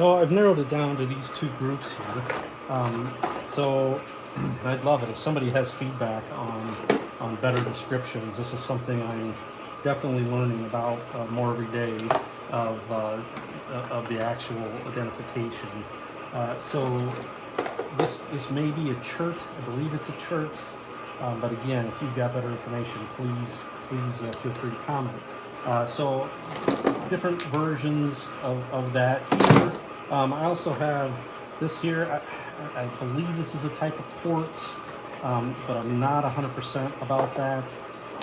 So I've narrowed it down to these two groups here. So I'd love it if somebody has feedback on better descriptions. This is something I'm definitely learning about more every day of the actual identification. So this may be a chert. I believe it's a chert. But again, if you've got better information, please feel free to comment. So different versions of that here. I also have this here. I believe this is a type of quartz, but I'm not 100% about that.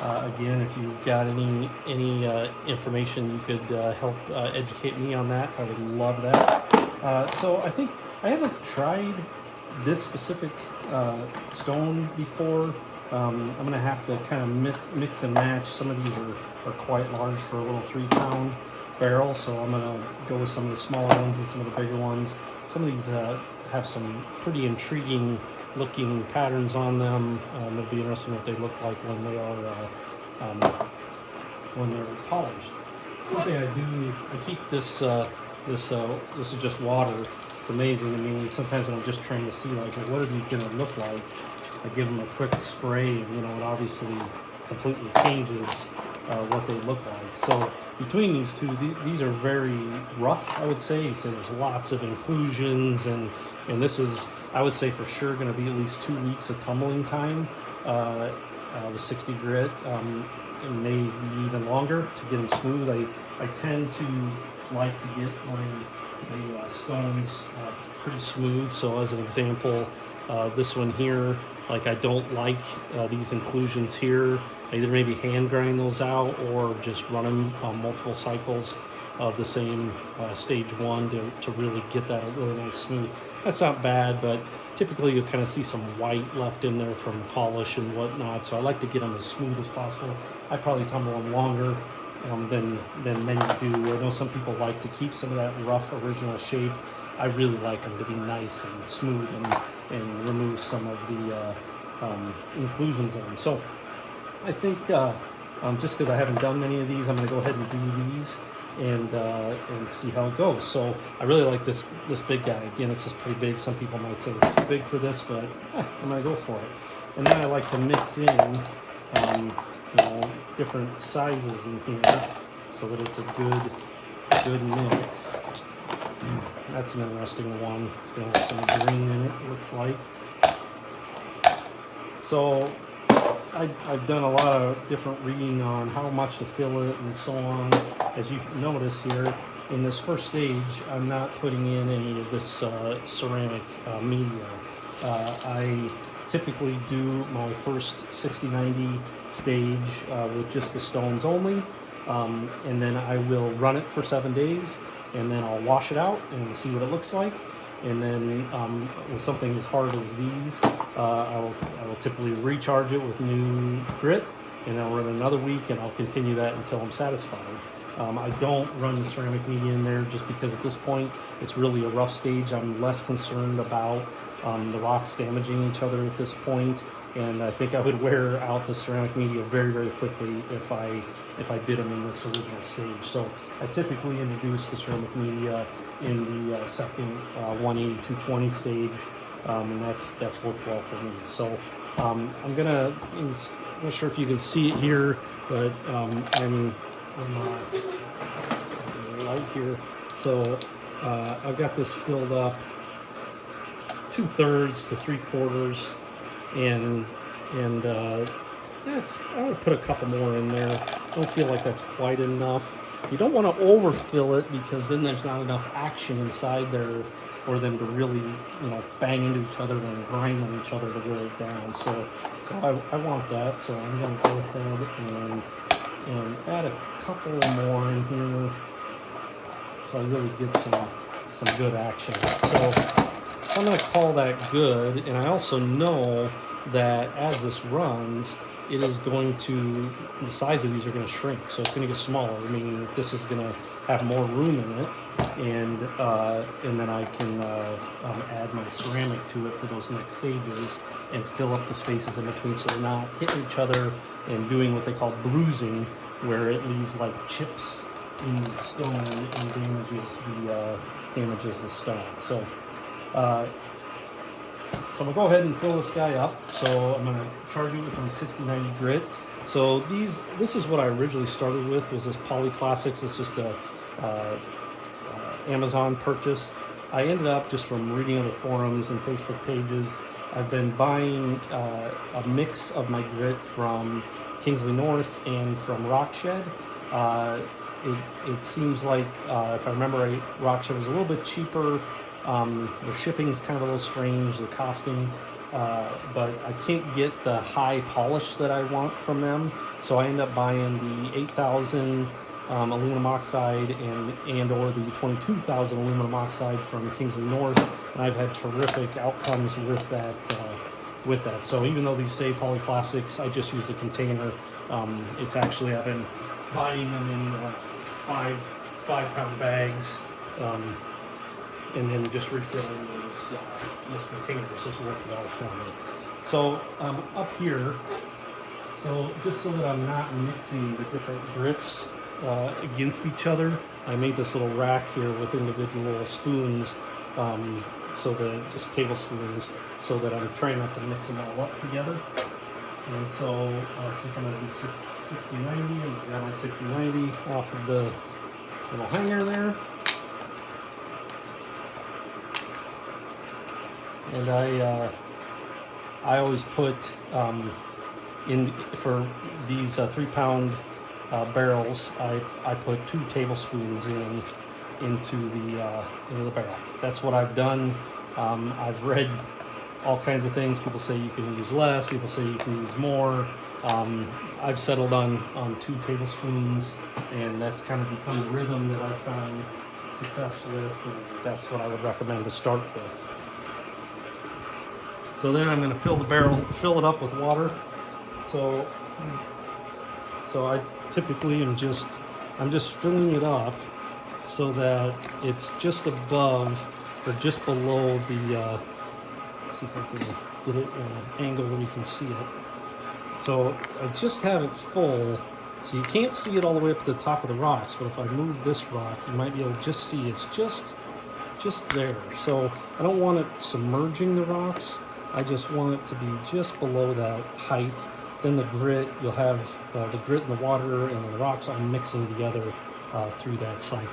Again, if you've got any information, you could help educate me on that. I would love that. So I think I haven't tried this specific stone before. I'm going to have to kind of mix and match. Some of these are quite large for a little 3-pound barrel, so I'm going to go with some of the smaller ones and some of the bigger ones. Some of these have some pretty intriguing looking patterns on them. It'll be interesting what they look like when they are when they're polished. One thing I do, I keep this this is just water. It's amazing. I mean, sometimes when I'm just trying to see like, well, what are these going to look like, I give them a quick spray, and it obviously completely changes what they look like. So between these two, these are very rough, I would say. So there's lots of inclusions, and this is, I would say, for sure going to be at least 2 weeks of tumbling time. The 60 grit, and maybe even longer to get them smooth. I tend to like to get my stones pretty smooth. So as an example, this one here, like I don't like these inclusions here. I either maybe hand grind those out or just run them on multiple cycles of the same stage one to really get that really nice smooth. That's not bad, but typically you'll kind of see some white left in there from polish and whatnot. So I like to get them as smooth as possible. I probably tumble them longer than many do. I know some people like to keep some of that rough original shape. I really like them to be nice and smooth and remove some of the inclusions in them. So I think just because I haven't done many of these, I'm going to go ahead and do these and see how it goes. So I really like this big guy. Again, it's just pretty big. Some people might say it's too big for this, but I'm going to go for it. And then I like to mix in different sizes in here so that it's a good mix. That's an interesting one. It's going to have some green in it, looks like. So I've done a lot of different reading on how much to fill it and so on. As you notice here, in this first stage, I'm not putting in any of this ceramic media. I typically do my first 60-90 stage with just the stones only, and then I will run it for 7 days, and then I'll wash it out and see what it looks like. And then with something as hard as these, I will typically recharge it with new grit, and I'll run another week, and I'll continue that until I'm satisfied. I don't run the ceramic media in there just because at this point it's really a rough stage. I'm less concerned about the rocks damaging each other at this point, and I think I would wear out the ceramic media very, very quickly if I did them in this original stage. So I typically introduce the ceramic media in the second 180-220 stage, and that's worked well for me. So I'm not sure if you can see it here, but I'm light here. So I've got this filled up 2/3 to 3/4, and I would put a couple more in there. I don't feel like that's quite enough. You don't want to overfill it because then there's not enough action inside there for them to really, bang into each other and grind on each other to wear it down. So I want that. So I'm going to go ahead and add a couple more in here so I really get some good action. So I'm going to call that good, and I also know that as this runs, it is going to, the size of these are going to shrink, so it's going to get smaller, meaning that this is going to have more room in it, and then I can add my ceramic to it for those next stages and fill up the spaces in between so they're not hitting each other and doing what they call bruising, where it leaves like chips in the stone and damages the damages the stone. So I'm gonna go ahead and fill this guy up. So I'm gonna charge it with my 6090 grit. So this is what I originally started with, was this Polyplastics. It's just a Amazon purchase. I ended up, just from reading other forums and Facebook pages, I've been buying a mix of my grit from Kingsley North and from Rockshed. It seems like, if I remember right, Rockshed was a little bit cheaper. The shipping is kind of a little strange, the costing, but I can't get the high polish that I want from them. So I end up buying the 8,000 aluminum oxide and or the 22,000 aluminum oxide from Kingsley North, and I've had terrific outcomes with that. So even though these say Polyplastics, I just use the container. It's actually, I've been buying them in 5-pound bags, and then just refilling those containers. It's working out for me. So up here, so just so that I'm not mixing the different grits against each other, I made this little rack here with individual spoons, so that just tablespoons, so that I'm trying not to mix them all up together. And so since I'm going to do 6090, I'm going to grab my 6090 off of the little hanger there. And I always put in, for these 3-pound barrels, I put 2 tablespoons into the barrel. That's what I've done. I've read all kinds of things. People say you can use less. People say you can use more. I've settled on 2 tablespoons, and that's kind of become the rhythm that I've found success with. And that's what I would recommend to start with. So then I'm going to fill it up with water. So I typically I'm just filling it up so that it's just above or just below the. See if I can get it in an angle where you can see it. So I just have it full, so you can't see it all the way up to the top of the rocks. But if I move this rock, you might be able to just see it's just there. So I don't want it submerging the rocks. I just want it to be just below that height. Then the grit, you'll have the grit and the water and the rocks all mixing together through that cycle.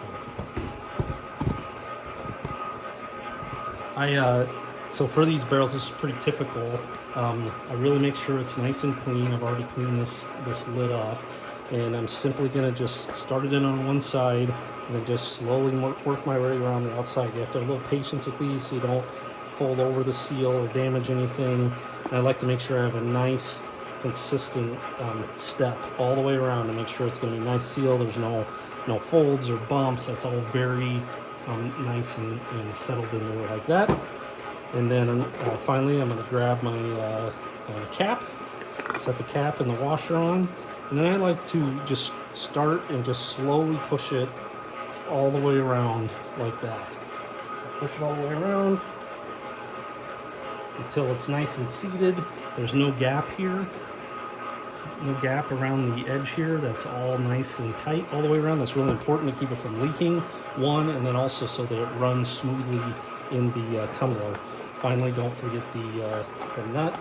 So for these barrels, this is pretty typical. I really make sure it's nice and clean. I've already cleaned this lid up, and I'm simply going to just start it in on one side and then just slowly work my way around the outside. You have to have a little patience with these so you don't fold over the seal or damage anything. And I like to make sure I have a nice, consistent step all the way around to make sure it's going to be a nice seal. There's no folds or bumps. That's all very nice and settled in there like that. And then finally, I'm going to grab my cap, set the cap and the washer on, and then I like to just start and just slowly push it all the way around like that. So push it all the way around until it's nice and seated. There's no gap here, no gap around the edge here. That's all nice and tight all the way around. That's really important to keep it from leaking, one, and then also so that it runs smoothly in the tumbler. Finally, don't forget the nut.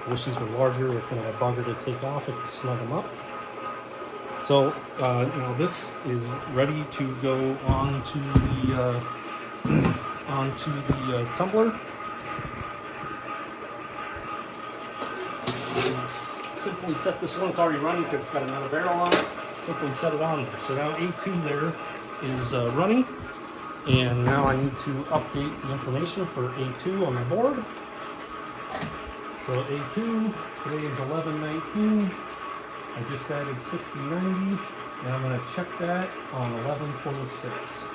I wish these were larger. They're kind of a bugger to take off if you snug them up. So now this is ready to go onto the tumbler. Simply set this one. It's already running because it's got another barrel on it. Simply set it on there. So now A2 there is running. And now I need to update the information for A2 on my board. So A2, today is 11/19. I just added 6090, and I'm going to check that on 11/26.